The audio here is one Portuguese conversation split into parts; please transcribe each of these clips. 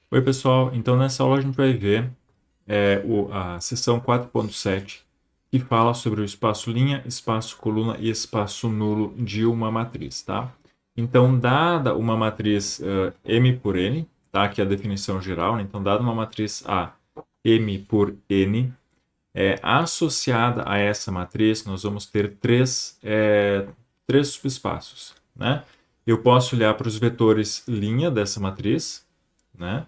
Oi, pessoal. Então, nessa aula a gente vai ver a seção 4.7, que fala sobre o espaço linha, espaço coluna e espaço nulo de uma matriz, tá? Então, dada uma matriz M por N, tá? Que é a definição geral, né? Então, dada uma matriz A, M por N, associada a essa matriz, nós vamos ter três subespaços, né? Eu posso olhar para os vetores linha dessa matriz, né?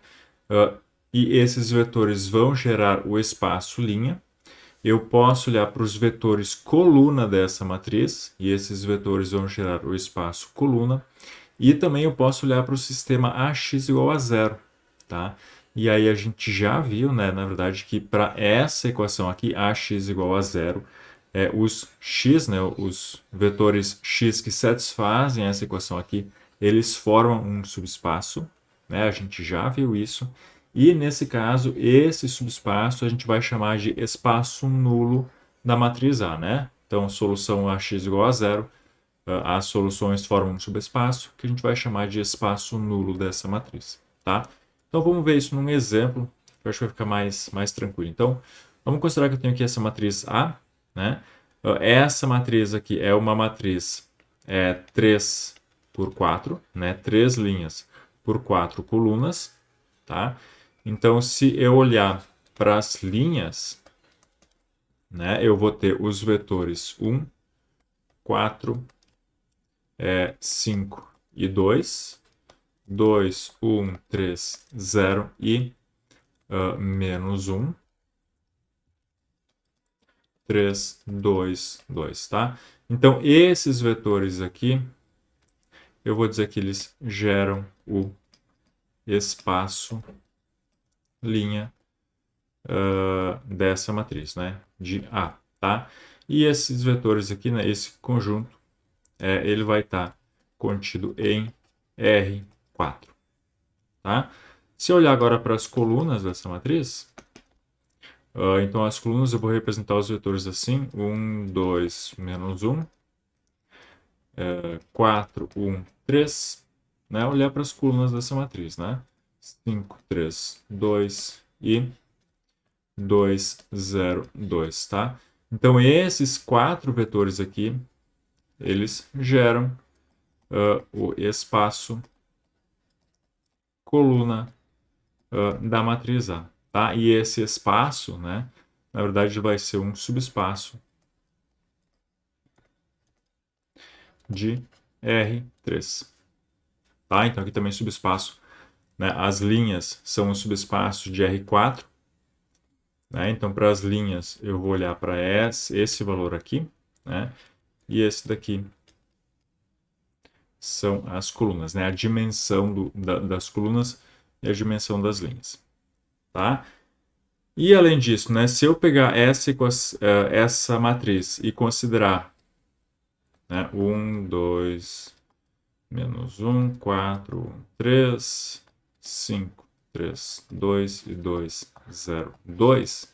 Uh, e esses vetores vão gerar o espaço linha. Eu posso olhar para os vetores coluna dessa matriz, e esses vetores vão gerar o espaço coluna. E também eu posso olhar para o sistema AX igual a zero, tá? E aí a gente já viu, né, na verdade, que para essa equação aqui, AX igual a zero, os x, né, os vetores x que satisfazem essa equação aqui, eles formam um subespaço, né? A gente já viu isso. E nesse caso, esse subespaço a gente vai chamar de espaço nulo da matriz A, né? Então, solução AX igual a zero, as soluções formam um subespaço que a gente vai chamar de espaço nulo dessa matriz, tá? Então, vamos ver isso num exemplo, que eu acho que vai ficar mais tranquilo. Então, vamos considerar que eu tenho aqui essa matriz A, né? Essa matriz aqui é uma matriz 3 por 4, né? 3 linhas por 4 colunas, tá? Então, se eu olhar para as linhas, né, eu vou ter os vetores 1, 4, 5 e 2. 2, 1, 3, 0 e menos 1. 3, 2, 2, tá? Então, esses vetores aqui, eu vou dizer que eles geram o espaço linha dessa matriz, né? De A, tá? E esses vetores aqui, né? Esse conjunto, ele vai estar contido em R4, tá? Se eu olhar agora para as colunas dessa matriz, então as colunas eu vou representar os vetores assim: 1, 2, menos 1, 4, 1, 3, né? Olhar para as colunas dessa matriz, né? 5, 3, 2 e 2, 0, 2, tá? Então, esses quatro vetores aqui, eles geram o espaço coluna da matriz A, tá? E esse espaço, né, na verdade, vai ser um subespaço de R3, tá? Então, aqui também subespaço, né? As linhas são um subespaço de R4, né? Então, para as linhas, eu vou olhar para esse valor aqui, né? E esse daqui são as colunas, né? A dimensão das colunas e a dimensão das linhas, tá? E além disso, né, se eu pegar essa matriz e considerar, né, 1, 2, menos 1, 4, 1, 3, 5, 3, 2 e 2, 0, 2,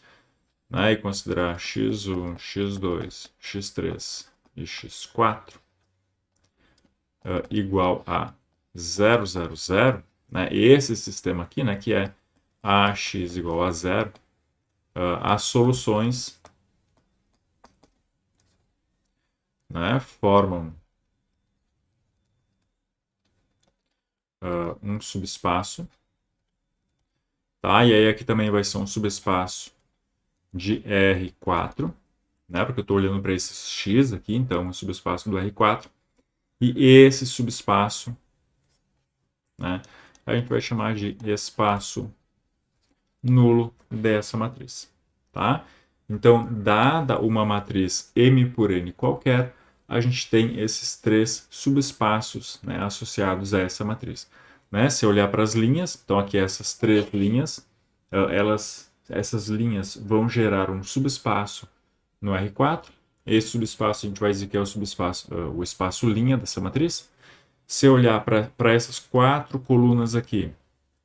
né, e considerar x1, x2, x3 e x4 igual a 0, 0, 0, né, esse sistema aqui, né, que é ax igual a 0, as soluções, né, formam um subespaço, tá? E aí aqui também vai ser um subespaço de R4, né, porque eu estou olhando para esse x aqui, então um subespaço do R4, e esse subespaço, né, a gente vai chamar de espaço nulo dessa matriz, tá? Então, dada uma matriz M por N qualquer, a gente tem esses três subespaços, né, associados a essa matriz. Né? Se eu olhar para as linhas, então aqui essas três linhas, essas linhas vão gerar um subespaço no R4. Esse subespaço a gente vai dizer que é o espaço linha dessa matriz. Se eu olhar para essas quatro colunas aqui,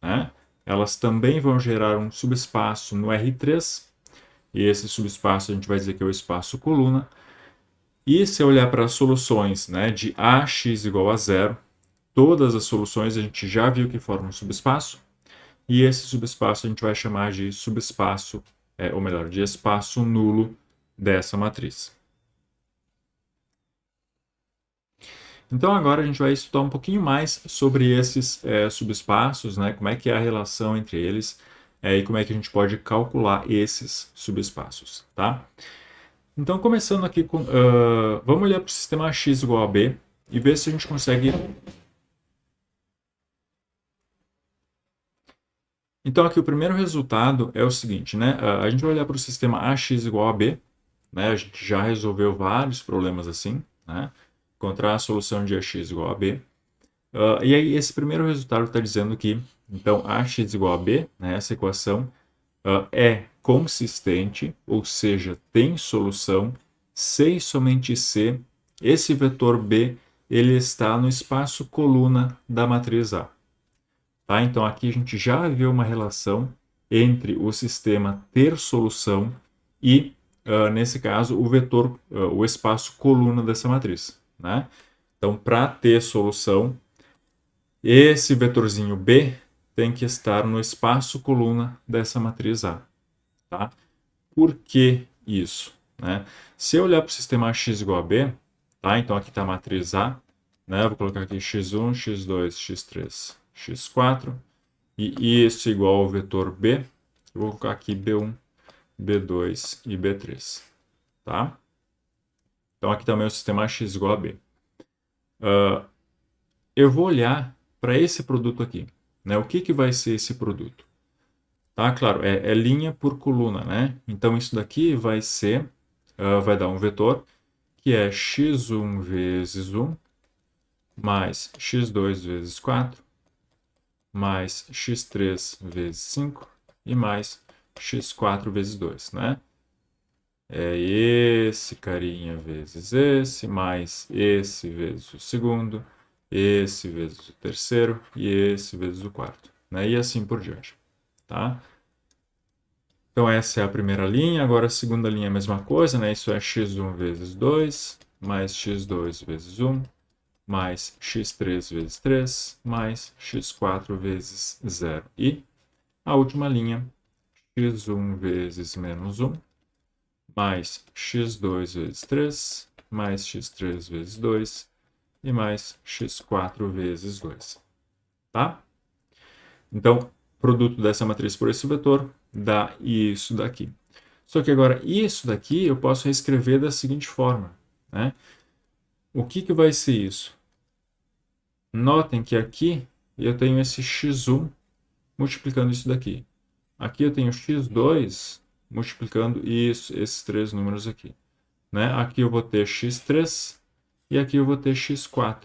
né, elas também vão gerar um subespaço no R3, e esse subespaço a gente vai dizer que é o espaço coluna. E se eu olhar para as soluções, né, de AX igual a zero, todas as soluções a gente já viu que formam um subespaço. e esse subespaço a gente vai chamar de subespaço, ou melhor, de espaço nulo dessa matriz. Então agora a gente vai estudar um pouquinho mais sobre esses subespaços, né? Como é que é a relação entre eles e como é que a gente pode calcular esses subespaços, tá? Então começando aqui com, vamos olhar para o sistema x igual a b e ver se a gente consegue. Então aqui o primeiro resultado é o seguinte, né? A gente vai olhar para o sistema ax igual a b, né? A gente já resolveu vários problemas assim, né? Encontrar a solução de ax igual a b. E aí esse primeiro resultado está dizendo que então ax igual a b, né? Essa equação é consistente, ou seja, tem solução se e somente se esse vetor b ele está no espaço coluna da matriz A. Tá? Então aqui a gente já viu uma relação entre o sistema ter solução e, nesse caso, o vetor, o espaço coluna dessa matriz. Né? Então, para ter solução, esse vetorzinho B tem que estar no espaço coluna dessa matriz A. Tá? Por que isso? Né? Se eu olhar para o sistema x igual a b, tá? Então aqui está a matriz A, né? Vou colocar aqui x1, x2, x3, x4, e isso igual ao vetor b, eu vou colocar aqui b1, b2 e b3. Tá? Então aqui também o sistema x igual a b. Eu vou olhar para esse produto aqui. Né? O que vai ser esse produto? Tá, claro, é linha por coluna, né? Então isso daqui vai ser, vai dar um vetor que é x1 vezes 1 mais x2 vezes 4 mais x3 vezes 5 e mais x4 vezes 2, né? É esse carinha vezes esse, mais esse vezes o segundo, esse vezes o terceiro e esse vezes o quarto, né? E assim por diante, tá? Então essa é a primeira linha, agora a segunda linha é a mesma coisa, né? Isso é x1 vezes 2, mais x2 vezes 1, mais x3 vezes 3, mais x4 vezes 0. E a última linha, x1 vezes menos 1, mais x2 vezes 3, mais x3 vezes 2 e mais x4 vezes 2. Tá? Então, produto dessa matriz por esse vetor dá isso daqui. Só que agora, isso daqui eu posso reescrever da seguinte forma. Né? O que vai ser isso? Notem que aqui eu tenho esse x1 multiplicando isso daqui. Aqui eu tenho x2 multiplicando isso, esses três números aqui. Né? Aqui eu vou ter x3 e aqui eu vou ter x4.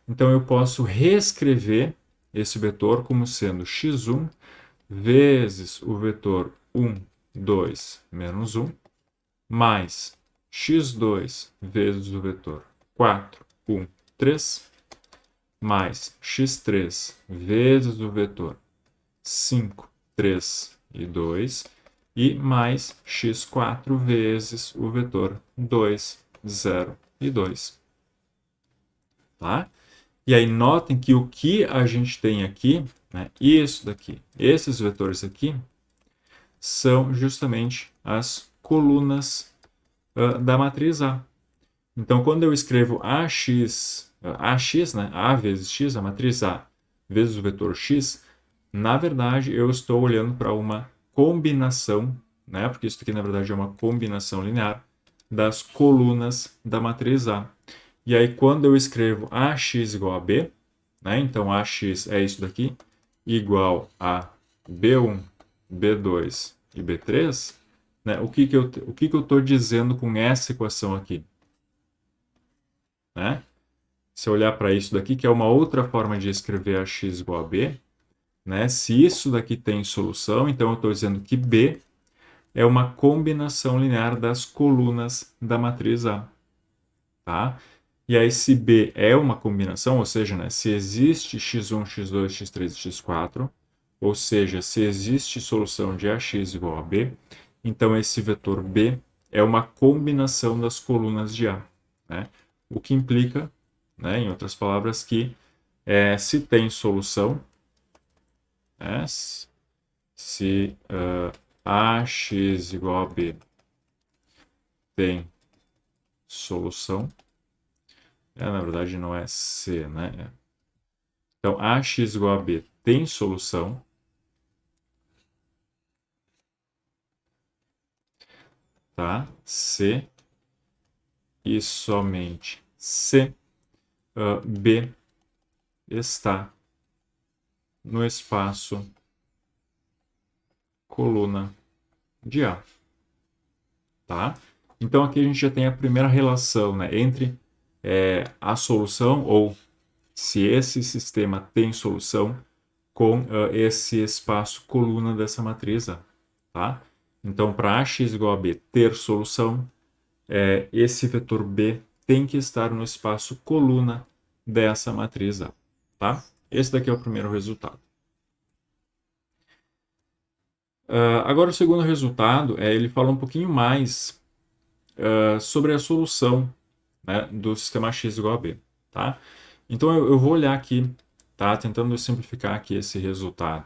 Então eu posso reescrever esse vetor como sendo x1 vezes o vetor 1, 2, menos 1, mais x2 vezes o vetor 4, 1, 3, mais x3 vezes o vetor 5, 3 e 2, e mais x4 vezes o vetor 2, 0 e 2. Tá? E aí notem que o que a gente tem aqui, né, isso daqui, esses vetores aqui, são justamente as colunas da matriz A. Então, quando eu escrevo AX, né, A vezes X, a matriz A vezes o vetor X, na verdade, eu estou olhando para uma combinação, né, porque isso aqui, na verdade, é uma combinação linear das colunas da matriz A. E aí, quando eu escrevo AX igual a B, né, então AX é isso daqui, igual a B1, B2 e B3, né, o que eu estou dizendo com essa equação aqui? Né? Se eu olhar para isso daqui, que é uma outra forma de escrever AX igual a B, né? Se isso daqui tem solução, então eu estou dizendo que B é uma combinação linear das colunas da matriz A. Tá? E aí, se B é uma combinação, ou seja, né, se existe x1, x2, x3 e x4, ou seja, se existe solução de AX igual a B, então esse vetor B é uma combinação das colunas de A. Né? O que implica, né, em outras palavras, que se tem solução, né, se AX igual a B tem solução. Na verdade, não é C, né? Então, AX igual a B tem solução. Tá? C e somente se B está no espaço coluna de A. Tá? Então, aqui a gente já tem a primeira relação, né, entre a solução, ou se esse sistema tem solução, com esse espaço coluna dessa matriz A. Tá? Então, para AX igual a B ter solução, esse vetor B tem que estar no espaço coluna dessa matriz A. Tá? Esse daqui é o primeiro resultado. Agora, o segundo resultado, ele fala um pouquinho mais sobre a solução, né, do sistema X igual a B. Tá? Então, eu vou olhar aqui, tá, tentando simplificar aqui esse resultado.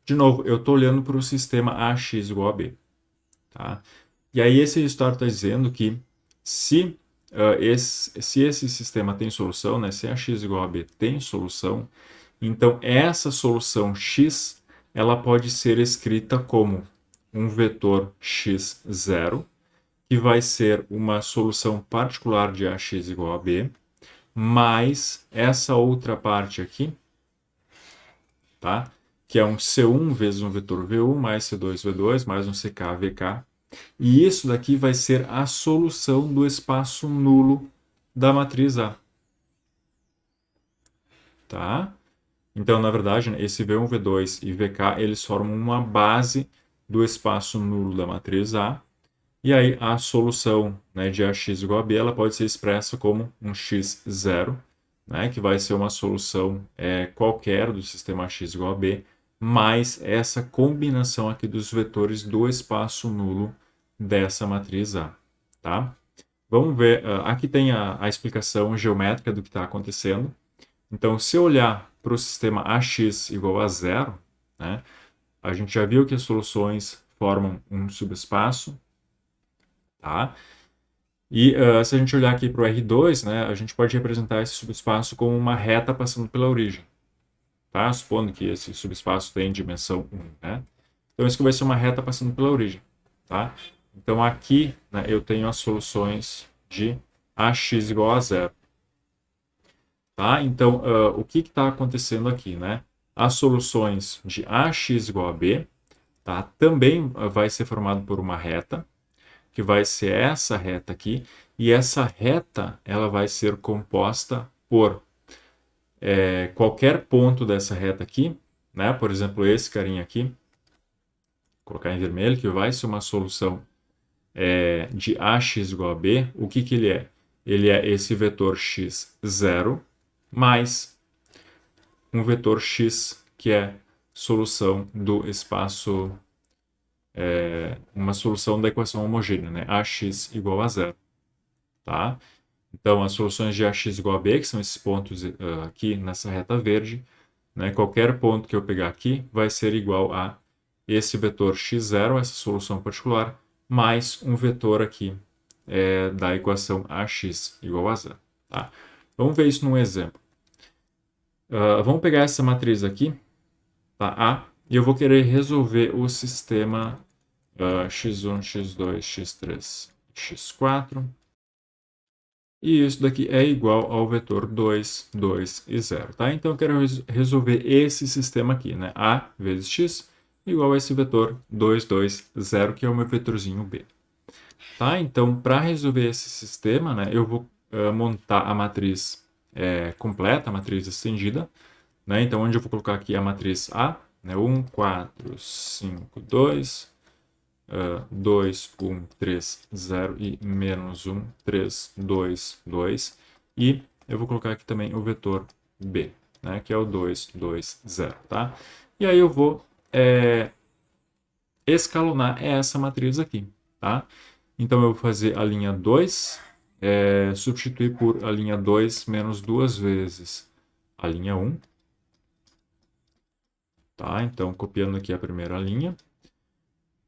De novo, eu estou olhando para o sistema AX igual a B. Tá? E aí esse resultado está dizendo que se esse sistema tem solução, né, se AX igual a B tem solução, então essa solução X ela pode ser escrita como um vetor x0, que vai ser uma solução particular de AX igual a B, mais essa outra parte aqui, tá? Que é um C1 vezes um vetor V1 mais C2V2 mais um CK-VK. E isso daqui vai ser a solução do espaço nulo da matriz A. Tá? Então, na verdade, esse V1, V2 e VK, eles formam uma base do espaço nulo da matriz A. E aí, a solução, né, de AX igual a B, ela pode ser expressa como um x0, né, que vai ser uma solução qualquer do sistema AX igual a B, mais essa combinação aqui dos vetores do espaço nulo dessa matriz A. Tá? Vamos ver, aqui tem a explicação geométrica do que está acontecendo. Então, se eu olhar para o sistema AX igual a 0, né, a gente já viu que as soluções formam um subespaço. Tá? E se a gente olhar aqui para o R2, né, a gente pode representar esse subespaço como uma reta passando pela origem. Tá? Supondo que esse subespaço tem dimensão 1. Né? Então, isso aqui vai ser uma reta passando pela origem. Tá? Então, aqui, né, eu tenho as soluções de AX igual a 0. Tá? Então, o que está acontecendo aqui? Né? As soluções de AX igual a B, tá? Também vai ser formado por uma reta, que vai ser essa reta aqui, e essa reta ela vai ser composta por qualquer ponto dessa reta aqui, né? Por exemplo, esse carinha aqui, vou colocar em vermelho, que vai ser uma solução de AX igual a B. O que ele é? Ele é esse vetor x0 mais um vetor x, que é solução do espaço, uma solução da equação homogênea, né? AX igual a 0. Tá? Então, as soluções de AX igual a B, que são esses pontos aqui nessa reta verde, né? Qualquer ponto que eu pegar aqui vai ser igual a esse vetor x0, essa solução particular, mais um vetor aqui da equação AX igual a 0. Tá? Vamos ver isso num exemplo. Vamos pegar essa matriz aqui, tá? A, e eu vou querer resolver o sistema x1, x2, x3, x4. E isso daqui é igual ao vetor 2, 2 e 0. Tá? Então, eu quero resolver esse sistema aqui, né? A vezes x igual a esse vetor 2, 2, 0, que é o meu vetorzinho B. Tá? Então, para resolver esse sistema, né, eu vou montar a matriz completa, a matriz estendida. Né? Então, onde eu vou colocar aqui a matriz A, né? 1, 4, 5, 2, 2, 1, 3, 0 e menos 1, 3, 2, 2. E eu vou colocar aqui também o vetor B, né? Que é o 2, 2, 0. Tá? E aí eu vou escalonar essa matriz aqui. Tá? Então, eu vou fazer a linha 2, substituir por a linha 2 menos 2 vezes a linha 1. Tá? Então, copiando aqui a primeira linha.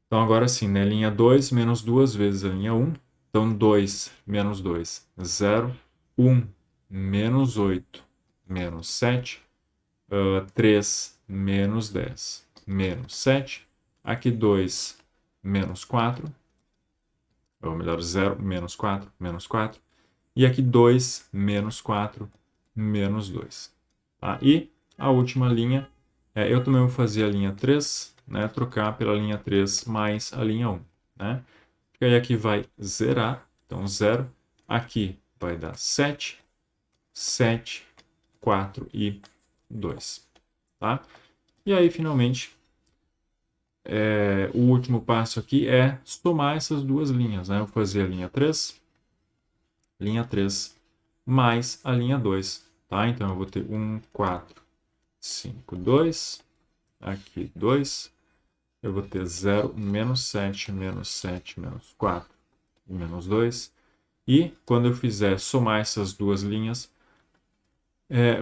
Então, agora sim, né? Linha 2 menos 2 vezes a linha 1. Então, 2 menos 2, 0. 1 menos 8 menos 7. 3 menos 10 menos 7. Aqui 2 menos 4. Ou melhor, 0 menos 4 menos 4. E aqui 2 menos 4 menos 2. Tá? E a última linha, eu também vou fazer a linha 3, né? Trocar pela linha 3 mais a linha 1. Né? E aí aqui vai zerar, então 0. Aqui vai dar 7, 7, 4 e 2. Tá? E aí, finalmente, o último passo aqui é somar essas duas linhas. Né? Eu vou fazer a linha 3 mais a linha 2. Tá? Então, eu vou ter 1, 4, 5, 2. Aqui 2. Eu vou ter 0, menos 7, menos 7, menos 4 e menos 2. E quando eu fizer somar essas duas linhas,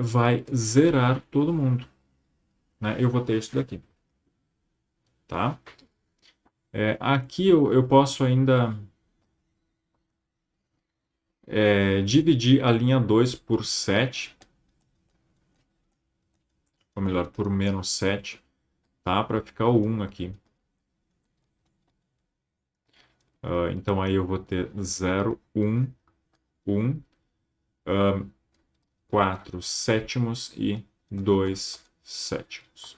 vai zerar todo mundo. Né? Eu vou ter isso daqui. Tá? Aqui eu posso ainda dividir a linha 2 por 7. Ou melhor, por menos 7. Tá? Para ficar o 1 aqui. Então aí eu vou ter 0, 1, 1, 4 sétimos e 2 sétimos.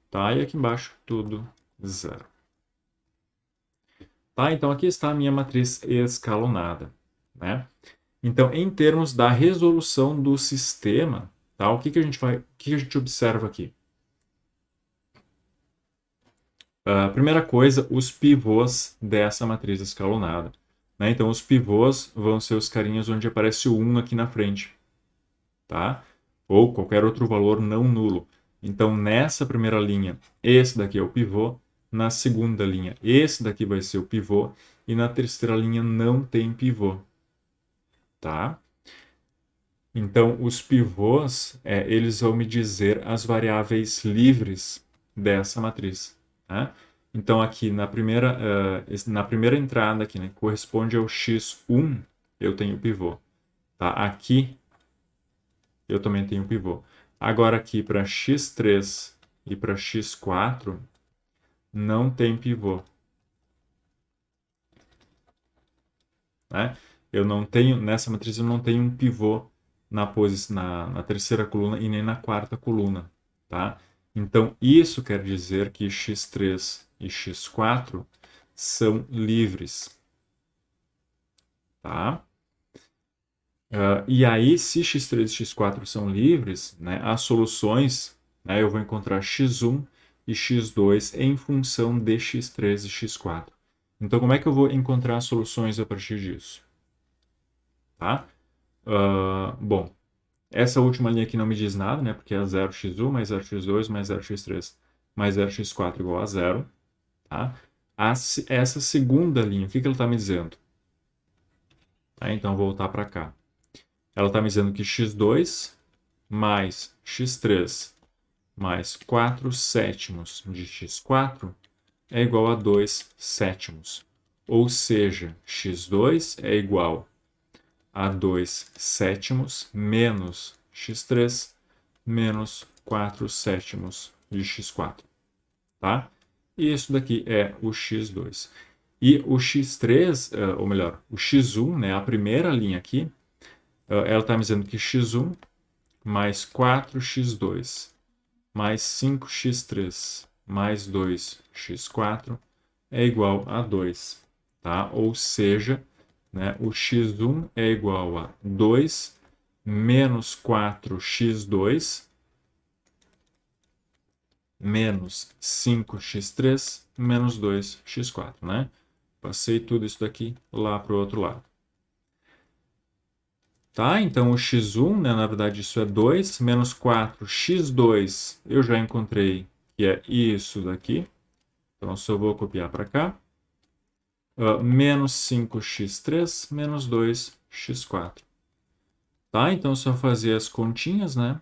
Tá? E aqui embaixo tudo 0. Tá? Então aqui está a minha matriz escalonada. Né? Então, em termos da resolução do sistema, tá? O que a gente observa aqui? Primeira coisa, os pivôs dessa matriz escalonada. Né? Então, os pivôs vão ser os carinhas onde aparece o 1 aqui na frente. Tá? Ou qualquer outro valor não nulo. Então, nessa primeira linha, esse daqui é o pivô. Na segunda linha, esse daqui vai ser o pivô. E na terceira linha não tem pivô. Tá? Então, os pivôs, eles vão me dizer as variáveis livres dessa matriz. Né? Então, aqui na primeira entrada, aqui, né, corresponde ao x1, eu tenho pivô. Tá? Aqui, eu também tenho pivô. Agora, aqui para x3 e para x4, não tem pivô. Né? Eu não tenho, nessa matriz, eu não tenho um pivô na terceira coluna e nem na quarta coluna. Tá? Então, isso quer dizer que x3 e x4 são livres. Tá? E aí, se x3 e x4 são livres, né, as soluções, né, eu vou encontrar x1 e x2 em função de x3 e x4. Então, como é que eu vou encontrar as soluções a partir disso? Tá? Bom, essa última linha aqui não me diz nada, né, porque é 0x1 mais 0x2 mais 0x3 mais 0x4 igual a 0. Tá? Essa segunda linha, o que ela está me dizendo? Tá? Então, vou voltar para cá. Ela está me dizendo que x2 mais x3 mais 4 sétimos de x4 é igual a 2 sétimos. Ou seja, x2 é igual a 2 sétimos menos x3 menos 4 sétimos de x4. Tá? E isso daqui é o x2. E o x3, ou melhor, o x1, né, a primeira linha aqui, ela está me dizendo que x1 mais 4x2 mais 5x3 mais 2x4 é igual a 2. Tá? Ou seja, né, o x1 é igual a 2 menos 4x2 menos 5x3 menos 2x4. Né? Passei tudo isso daqui lá para o outro lado. Tá? Então, o x1, né, na verdade, isso é 2, menos 4x2, eu já encontrei que é isso daqui. Então, só vou copiar para cá. Menos 5x3, menos 2x4. Tá? Então, só fazer as continhas, né?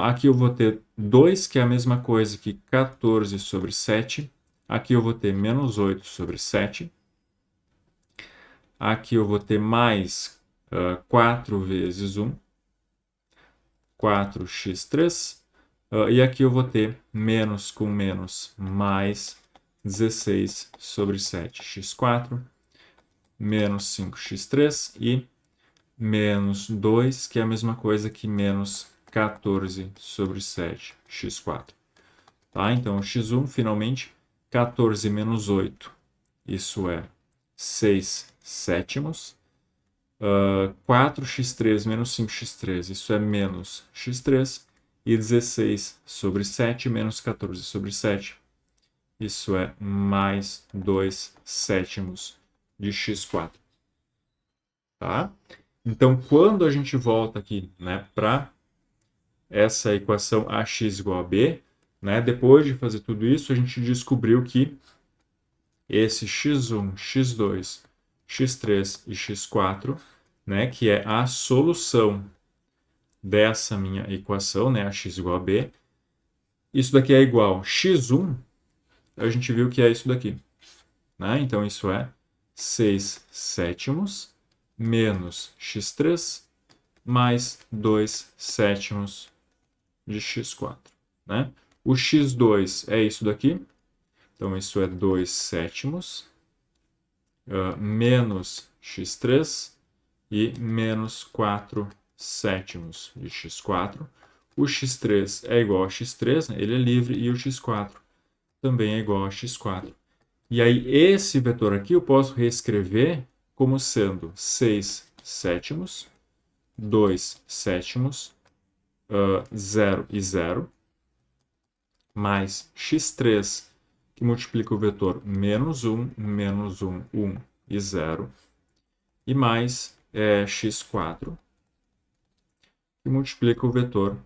Aqui eu vou ter 2, que é a mesma coisa que 14 sobre 7. Aqui eu vou ter menos 8 sobre 7. Aqui eu vou ter mais 4 vezes 1, 4x3. E aqui eu vou ter menos com menos mais 16 sobre 7x4, menos 5x3 e menos 2, que é a mesma coisa que menos 14 sobre 7x4. Tá? Então, x1, finalmente, 14 menos 8, isso é 6 sétimos. 4x3 menos 5x3, isso é menos x3. E 16 sobre 7 menos 14 sobre 7, isso é mais 2 sétimos de x4. Tá? Então, quando a gente volta aqui, né, para essa equação ax igual a b, né, depois de fazer tudo isso, a gente descobriu que esse x1, x2, x3 e x4, né, que é a solução dessa minha equação, né, ax igual a b, isso daqui é igual a x1, a gente viu que é isso daqui. Né? Então, isso é 6 sétimos menos x3 mais 2 sétimos de x4. Né? O x2 é isso daqui. Então, isso é 2 sétimos menos x3 e menos 4 sétimos de x4. O x3 é igual a x3, né? Ele é livre, e o x4 também é igual a x4. E aí, esse vetor aqui eu posso reescrever como sendo 6 sétimos, 2 sétimos, 0 e 0, mais x3, que multiplica o vetor menos 1, 1 e 0, e mais x4, que multiplica o vetor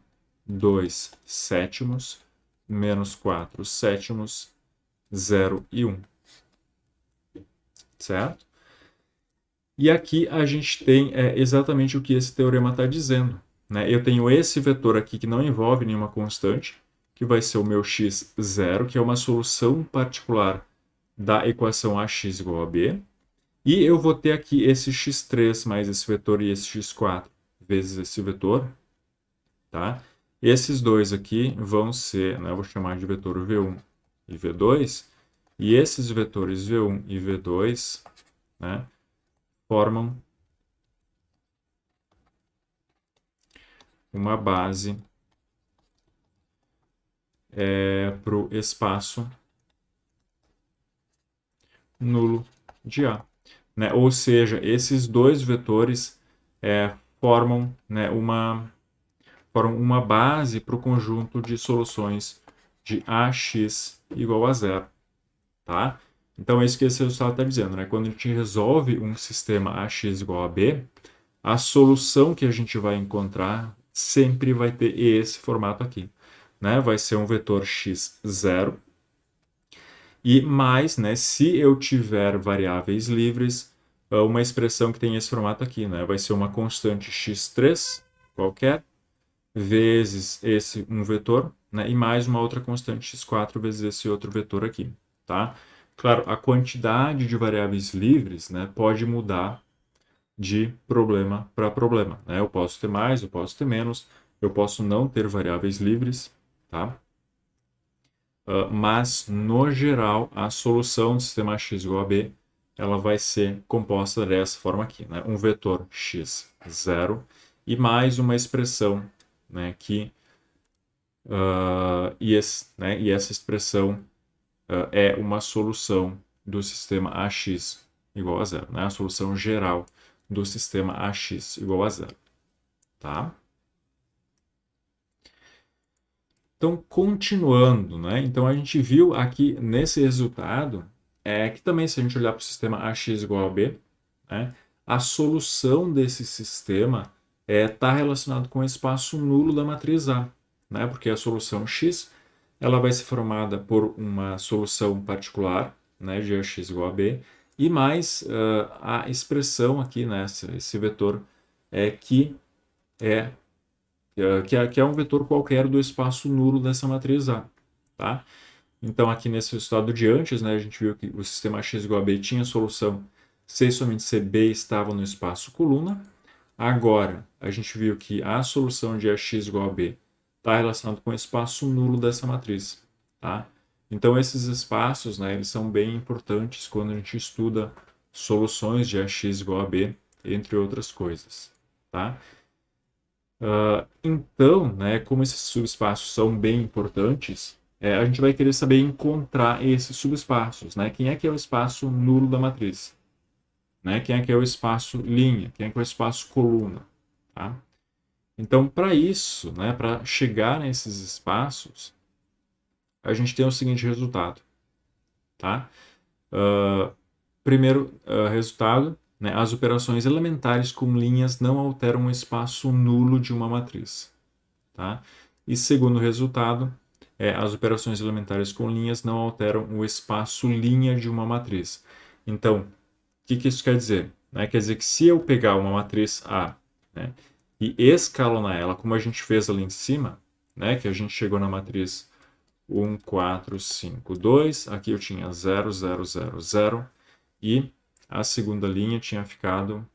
2 sétimos, menos 4 sétimos, 0 e 1. Certo? E aqui a gente tem exatamente o que esse teorema está dizendo. Né? Eu tenho esse vetor aqui que não envolve nenhuma constante, que vai ser o meu x0, que é uma solução particular da equação ax igual a b. E eu vou ter aqui esse x3 mais esse vetor e esse x4 vezes esse vetor. Tá? Esses dois aqui vão ser, né, eu vou chamar de vetor v1 e v2. E esses vetores v1 e v2, né, formam uma base para o espaço nulo de A. Né? Ou seja, esses dois vetores formam, né, formam uma base para o conjunto de soluções de AX igual a zero. Tá? Então é isso que esse resultado está dizendo. Né? Quando a gente resolve um sistema AX igual a B, a solução que a gente vai encontrar sempre vai ter esse formato aqui. Né? Vai ser um vetor x0 e mais, né, se eu tiver variáveis livres, uma expressão que tem esse formato aqui, né? Vai ser uma constante x3 qualquer vezes esse um vetor, né? E mais uma outra constante x4 vezes esse outro vetor aqui, tá? Claro, a quantidade de variáveis livres, né, pode mudar de problema para problema, né? Eu posso ter mais, eu posso ter menos, eu posso não ter variáveis livres, tá? Mas, no geral, a solução do sistema x igual a b, ela vai ser composta dessa forma aqui, né? Um vetor x0 e mais uma expressão, né, e essa expressão é uma solução do sistema ax igual a zero, né? A solução geral do sistema ax igual a zero, tá? Então, continuando, né? Então, a gente viu aqui nesse resultado que também, se a gente olhar para o sistema ax igual a b, né, a solução desse sistema está relacionada com o espaço nulo da matriz A, né? Porque a solução x ela vai ser formada por uma solução particular, né, de ax igual a b, e mais a expressão aqui, né, esse vetor, que é que é um vetor qualquer do espaço nulo dessa matriz A, tá? Então, aqui nesse resultado de antes, né, a gente viu que o sistema x igual a b tinha solução se e somente se b estava no espaço coluna. Agora, a gente viu que a solução de ax igual a b está relacionada com o espaço nulo dessa matriz, tá? Então, esses espaços, né, eles são bem importantes quando a gente estuda soluções de ax igual a b, entre outras coisas, tá? Então, né, como esses subespaços são bem importantes, a gente vai querer saber encontrar esses subespaços, né? Quem é que é o espaço nulo da matriz? Né? Quem é que é o espaço linha? Quem é que é o espaço coluna? Tá? Então, para isso, né, para chegar nesses espaços, a gente tem o seguinte resultado. Tá? Primeiro resultado, né, as operações elementares com linhas não alteram o espaço nulo de uma matriz. Tá? E segundo resultado, as operações elementares com linhas não alteram o espaço linha de uma matriz. Então, o que isso quer dizer? Quer dizer que se eu pegar uma matriz A, né, e escalonar ela, como a gente fez ali em cima, né, que a gente chegou na matriz 1, 4, 5, 2, aqui eu tinha 0, 0, 0, 0, e a segunda linha tinha ficado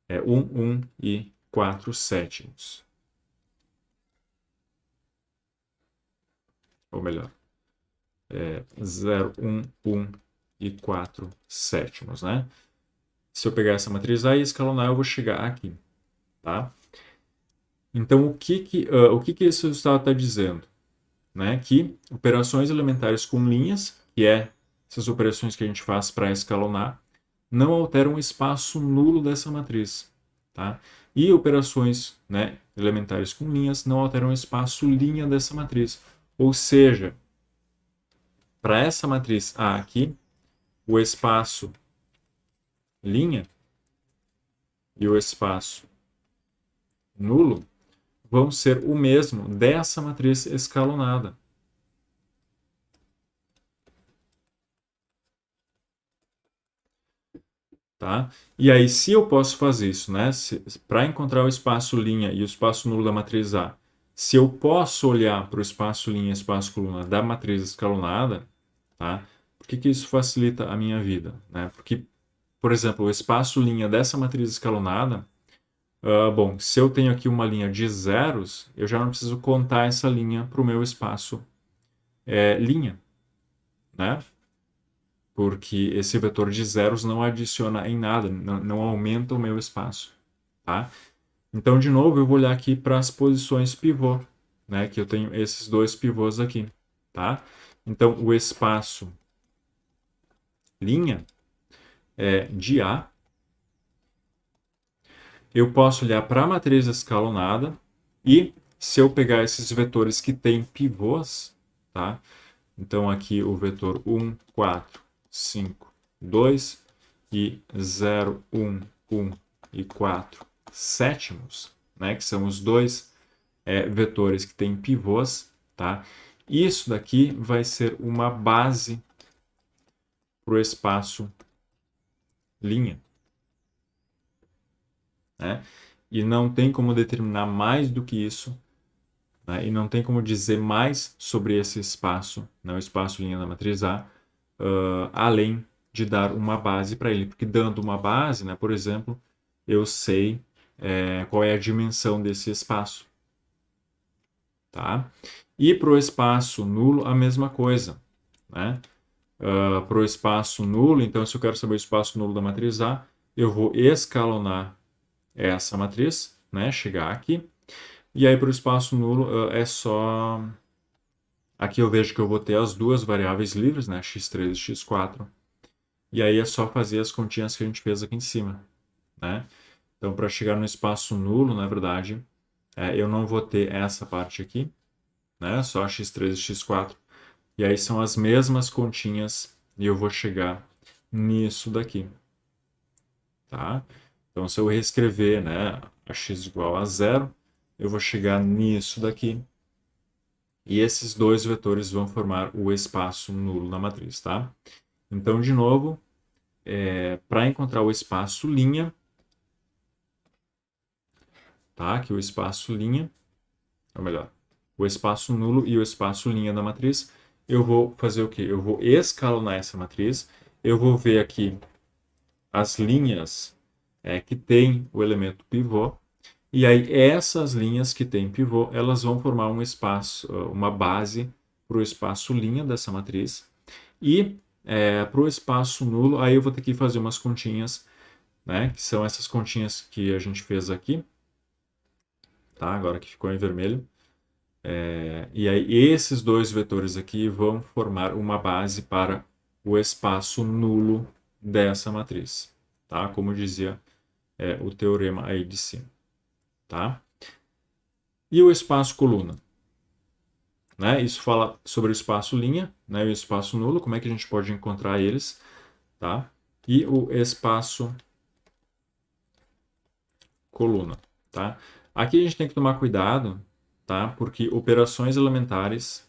1, 1 e 4 sétimos. Ou melhor, 0, 1, 1 e 4 sétimos, né? Se eu pegar essa matriz A e escalonar, eu vou chegar aqui, tá? Então, o que esse resultado está dizendo? Né? Que operações elementares com linhas, que é essas operações que a gente faz para escalonar, não alteram o espaço nulo dessa matriz, tá? E operações, né, elementares com linhas não alteram o espaço linha dessa matriz. Ou seja, para essa matriz A aqui, o espaço linha e o espaço nulo vão ser o mesmo dessa matriz escalonada. Tá? E aí, se eu posso fazer isso, né, para encontrar o espaço linha e o espaço nulo da matriz A, se eu posso olhar para o espaço linha e espaço coluna da matriz escalonada, tá? Por que isso facilita a minha vida? Né? Porque, por exemplo, o espaço linha dessa matriz escalonada, bom, se eu tenho aqui uma linha de zeros, eu já não preciso contar essa linha para o meu espaço linha, né? Porque esse vetor de zeros não adiciona em nada, não aumenta o meu espaço, tá? Então, de novo, eu vou olhar aqui para as posições pivô, né? Que eu tenho esses dois pivôs aqui, tá? Então, o espaço linha de A, eu posso olhar para a matriz escalonada e, se eu pegar esses vetores que têm pivôs, tá? Então, aqui o vetor 1, 4, 5, 2 e 0, 1, 1 e 4 sétimos, né? Que são os dois vetores que têm pivôs, tá? Isso daqui vai ser uma base para o espaço linha, né? E não tem como determinar mais do que isso, né? E não tem como dizer mais sobre esse espaço, né? O espaço linha da matriz A, além de dar uma base para ele, porque dando uma base, né, por exemplo, eu sei qual é a dimensão desse espaço, tá? E para o espaço nulo, a mesma coisa, né? Para o espaço nulo, então, se eu quero saber o espaço nulo da matriz A, eu vou escalonar essa matriz, né? Chegar aqui. E aí, para o espaço nulo, é só... Aqui eu vejo que eu vou ter as duas variáveis livres, né? x3 e x4. E aí é só fazer as continhas que a gente fez aqui em cima, né? Então, para chegar no espaço nulo, na verdade, eu não vou ter essa parte aqui, né? Só x3 e x4. E aí são as mesmas continhas e eu vou chegar nisso daqui, tá? Então, se eu reescrever, né, a x igual a zero, eu vou chegar nisso daqui. E esses dois vetores vão formar o espaço nulo na matriz, tá? Então, de novo, para encontrar o espaço linha, tá? Que o espaço linha, ou melhor, o espaço nulo e o espaço linha da matriz, eu vou fazer o quê? Eu vou escalonar essa matriz, eu vou ver aqui as linhas que tem o elemento pivô, e aí essas linhas que tem pivô, elas vão formar um espaço, uma base para o espaço linha dessa matriz, e para o espaço nulo, aí eu vou ter que fazer umas continhas, né, que são essas continhas que a gente fez aqui, tá? Agora que ficou em vermelho. E aí esses dois vetores aqui vão formar uma base para o espaço nulo dessa matriz, tá? Como dizia o teorema aí de cima, tá? E o espaço coluna, né? Isso fala sobre o espaço linha, né? E o espaço nulo, como é que a gente pode encontrar eles, tá? E o espaço coluna, tá? Aqui a gente tem que tomar cuidado, tá? Porque operações elementares,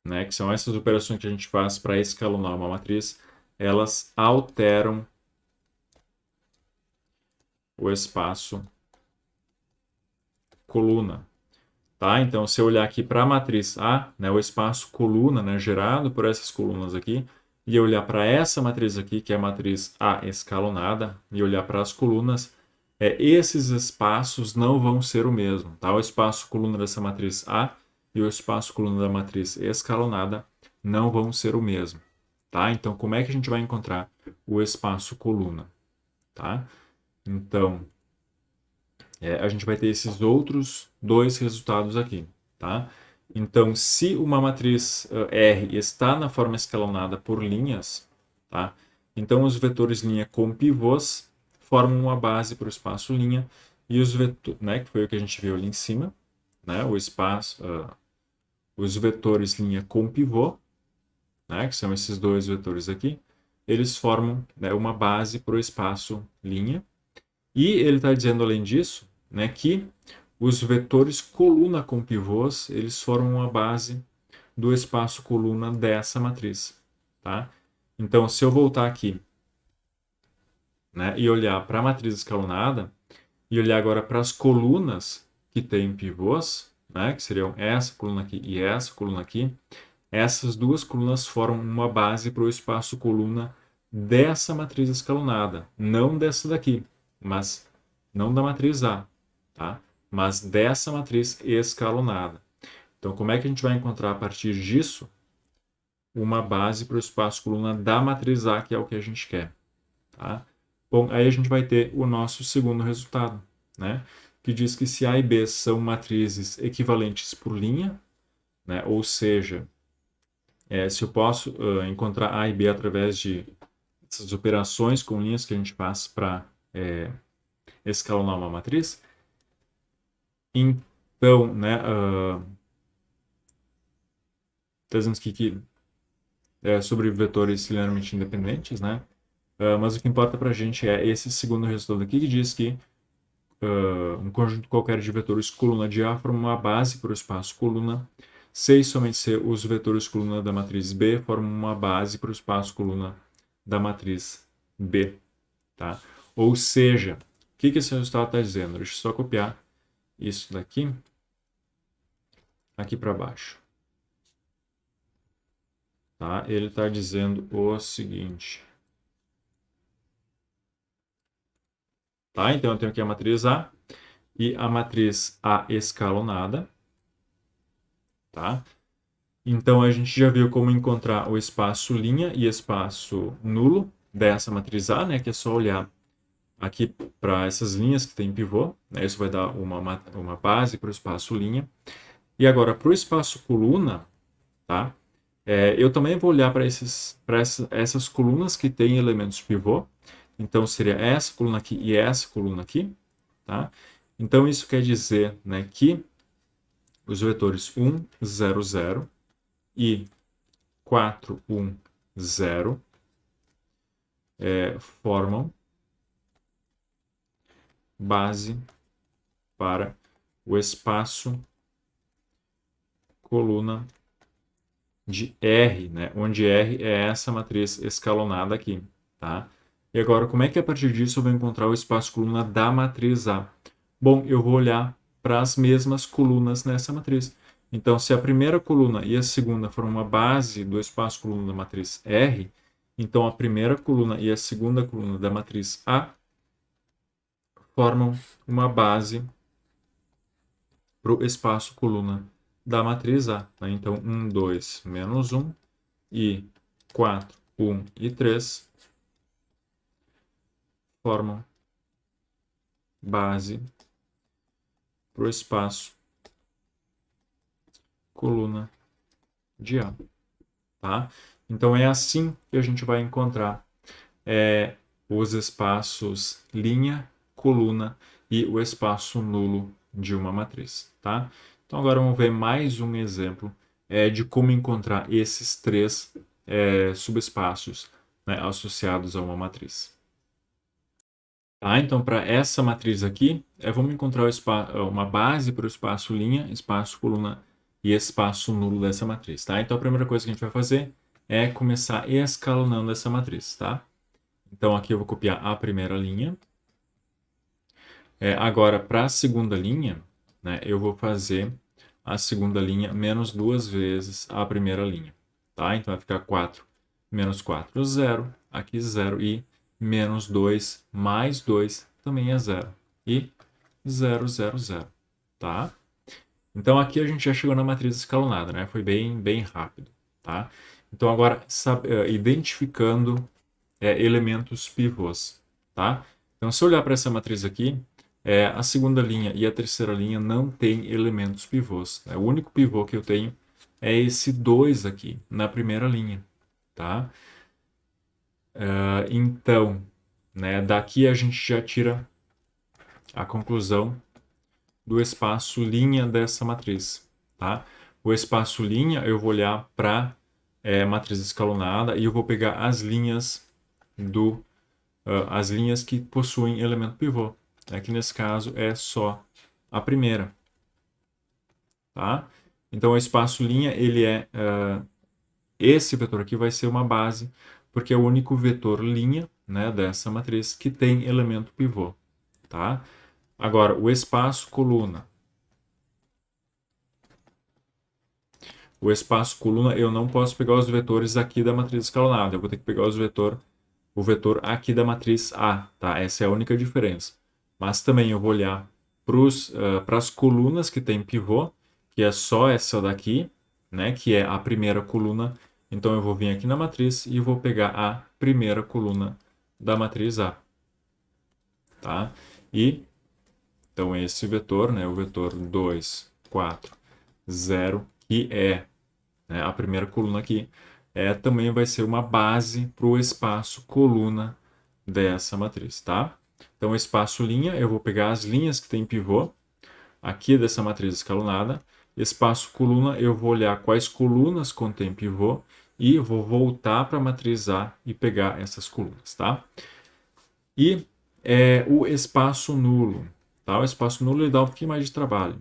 né, que são essas operações que a gente faz para escalonar uma matriz, elas alteram o espaço coluna, tá? Então, se eu olhar aqui para a matriz A, né, o espaço coluna, né, gerado por essas colunas aqui, e eu olhar para essa matriz aqui, que é a matriz A escalonada, e olhar para as colunas, esses espaços não vão ser o mesmo, tá? O espaço coluna dessa matriz A e o espaço coluna da matriz escalonada não vão ser o mesmo, tá? Então, como é que a gente vai encontrar o espaço coluna, tá? Então, a gente vai ter esses outros dois resultados aqui, tá? Então, se uma matriz R está na forma escalonada por linhas, tá? Então, os vetores linha com pivôs formam uma base para o espaço linha e os vetores, né, que foi o que a gente viu ali em cima, né, o espaço, os vetores linha com pivô, né, que são esses dois vetores aqui, eles formam, né, uma base para o espaço linha. E ele está dizendo, além disso, né, que os vetores coluna com pivôs, eles formam uma base do espaço coluna dessa matriz, tá? Então, se eu voltar aqui, né, e olhar para a matriz escalonada, e olhar agora para as colunas que têm pivôs, né, que seriam essa coluna aqui e essa coluna aqui, essas duas colunas formam uma base para o espaço coluna dessa matriz escalonada, não dessa daqui, mas não da matriz A, tá? Mas dessa matriz escalonada. Então, como é que a gente vai encontrar a partir disso uma base para o espaço coluna da matriz A, que é o que a gente quer, tá? Bom, aí a gente vai ter o nosso segundo resultado, né? Que diz que se A e B são matrizes equivalentes por linha, né? Ou seja, se eu posso encontrar A e B através de essas operações com linhas que a gente faz para escalonar uma matriz, então, né, dizemos que sobre vetores linearmente independentes, né? Mas o que importa para a gente é esse segundo resultado aqui, que diz que um conjunto qualquer de vetores coluna de A forma uma base para o espaço coluna, se e somente se os vetores coluna da matriz B formam uma base para o espaço coluna da matriz B, tá? Ou seja, o que esse resultado está dizendo? Deixa eu só copiar isso daqui aqui para baixo. Tá? Ele está dizendo o seguinte. Tá? Então, eu tenho aqui a matriz A e a matriz A escalonada. Tá? Então, a gente já viu como encontrar o espaço linha e espaço nulo dessa matriz A, né? Que é só olhar aqui para essas linhas que tem pivô. Né? Isso vai dar uma base para o espaço linha. E agora, para o espaço coluna, tá? Eu também vou olhar para essas colunas que têm elementos pivô. Então, seria essa coluna aqui e essa coluna aqui. Tá? Então, isso quer dizer, né, que os vetores 1, 0, 0 e 4, 1, 0 formam base para o espaço coluna de R, né? Onde R é essa matriz escalonada aqui, tá? E agora, como é que a partir disso eu vou encontrar o espaço coluna da matriz A? Bom, eu vou olhar para as mesmas colunas nessa matriz. Então, se a primeira coluna e a segunda formam uma base do espaço coluna da matriz R, então a primeira coluna e a segunda coluna da matriz A formam uma base para o espaço coluna da matriz A. Né? Então, 1, 2, menos 1 e 4, 1 e 3 formam base para o espaço coluna de A. Tá? Então, é assim que a gente vai encontrar os espaços linha, coluna e o espaço nulo de uma matriz. Tá? Então, agora vamos ver mais um exemplo de como encontrar esses três subespaços, né, associados a uma matriz. Tá? Então, para essa matriz aqui, vamos encontrar uma base para o espaço linha, espaço coluna e espaço nulo dessa matriz. Tá? Então, a primeira coisa que a gente vai fazer é começar escalonando essa matriz. Tá? Então, aqui eu vou copiar a primeira linha. Agora, para a segunda linha, né, eu vou fazer a segunda linha menos duas vezes a primeira linha. Tá? Então, vai ficar 4 menos 4, 0. Aqui 0 e menos 2 mais 2 também é 0. E 0, 0, 0. Tá? Então, aqui a gente já chegou na matriz escalonada, né? Foi bem rápido. Tá? Então, agora, identificando elementos pivôs. Tá? Então, se eu olhar para essa matriz aqui, a segunda linha e a terceira linha não tem elementos pivôs. Né? O único pivô que eu tenho é esse 2 aqui, na primeira linha. Tá? Então, né, daqui a gente já tira a conclusão do espaço linha dessa matriz. Tá? O espaço linha, eu vou olhar para a matriz escalonada e eu vou pegar as linhas as linhas que possuem elemento pivô. Aqui nesse caso é só a primeira. Tá? Então o espaço linha, ele esse vetor aqui vai ser uma base, porque é o único vetor linha, né, dessa matriz que tem elemento pivô. Tá? Agora, o espaço coluna. O espaço coluna, eu não posso pegar os vetores aqui da matriz escalonada, eu vou ter que pegar o vetor aqui da matriz A. Tá? Essa é a única diferença. Mas também eu vou olhar para as colunas que tem pivô, que é só essa daqui, né, que é a primeira coluna. Então eu vou vir aqui na matriz e vou pegar a primeira coluna da matriz A. Tá? E então esse vetor, né, o vetor 2, 4, 0, que é, né, a primeira coluna aqui, também vai ser uma base para o espaço coluna dessa matriz. Tá? Então, espaço linha, eu vou pegar as linhas que tem pivô, aqui dessa matriz escalonada. Espaço coluna, eu vou olhar quais colunas contém pivô e vou voltar para a matriz A e pegar essas colunas. Tá? E o espaço nulo. Tá? O espaço nulo ele dá um pouquinho mais de trabalho.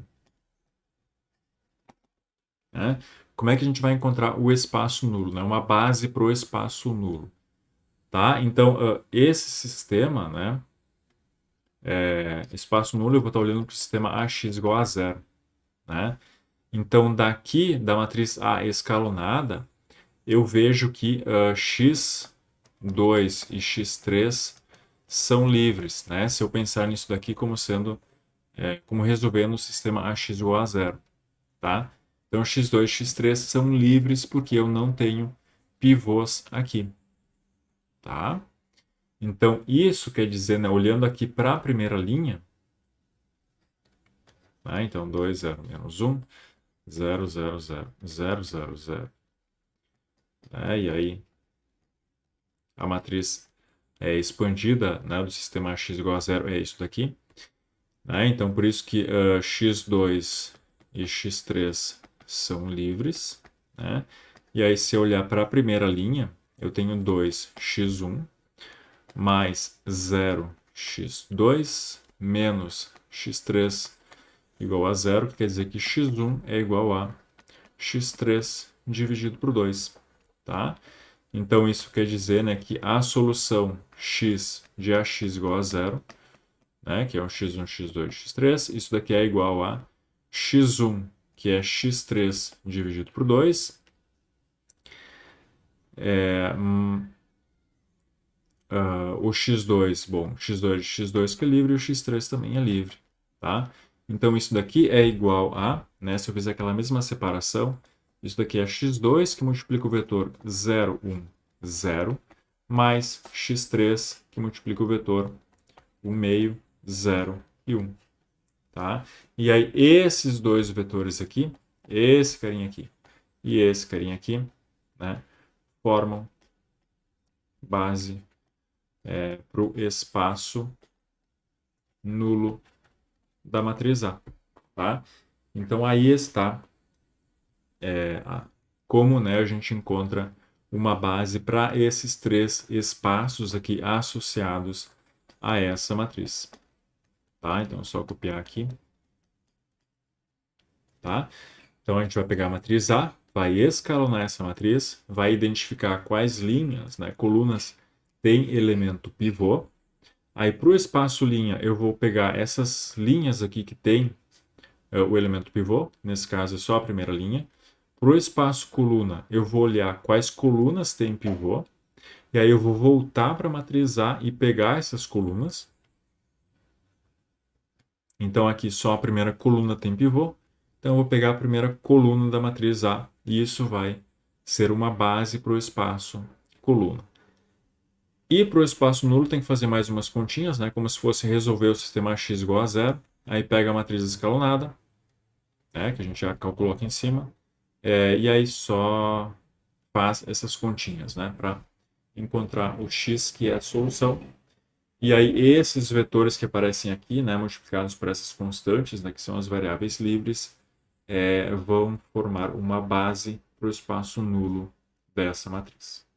Né? Como é que a gente vai encontrar o espaço nulo? Né? Uma base para o espaço nulo. Tá? Então, esse sistema, né, espaço nulo, eu vou estar olhando para o sistema AX igual a zero. Né? Então, daqui da matriz A escalonada, eu vejo que x2 e x3 são livres. Né? Se eu pensar nisso daqui como sendo, como resolvendo o sistema AX igual a zero. Tá? Então, x2 e x3 são livres porque eu não tenho pivôs aqui. Tá? Então, isso quer dizer, né, olhando aqui para a primeira linha, né, então 2, 0, menos 1, 0, 0, 0, 0, 0, 0. E aí, a matriz expandida, né, do sistema x igual a 0 é isso daqui. Então, por isso que x2 e x3 são livres. Né? E aí, se eu olhar para a primeira linha, eu tenho 2x1 mais 0x2 menos x3 igual a 0, que quer dizer que x1 é igual a x3 dividido por 2. Tá? Então, isso quer dizer, né, que a solução x de ax igual a zero, né, que é o x1, x2, x3, isso daqui é igual a x1, que é x3 dividido por 2, o x2, bom, x2 que é livre e o x3 também é livre, tá? Então, isso daqui é igual a, né, se eu fizer aquela mesma separação, isso daqui é x2 que multiplica o vetor 0, 1, 0, mais x3 que multiplica o vetor 1 meio, 0 e 1, tá? E aí, esses dois vetores aqui, esse carinha aqui e esse carinha aqui, né, formam base para o espaço nulo da matriz A, tá? Então aí está como, né, a gente encontra uma base para esses três espaços aqui associados a essa matriz, tá? Então é só copiar aqui, tá? Então a gente vai pegar a matriz A, vai escalonar essa matriz, vai identificar quais linhas, né, colunas tem elemento pivô. Aí para o espaço linha eu vou pegar essas linhas aqui que tem o elemento pivô, nesse caso é só a primeira linha. Para o espaço coluna, eu vou olhar quais colunas tem pivô, e aí eu vou voltar para a matriz A e pegar essas colunas. Então aqui só a primeira coluna tem pivô, então eu vou pegar a primeira coluna da matriz A, e isso vai ser uma base para o espaço coluna. E para o espaço nulo tem que fazer mais umas continhas, né, como se fosse resolver o sistema x igual a zero. Aí pega a matriz escalonada, né, que a gente já calculou aqui em cima, e aí só faz essas continhas, né, para encontrar o x, que é a solução. E aí esses vetores que aparecem aqui, né, multiplicados por essas constantes, né, que são as variáveis livres, vão formar uma base para o espaço nulo dessa matriz.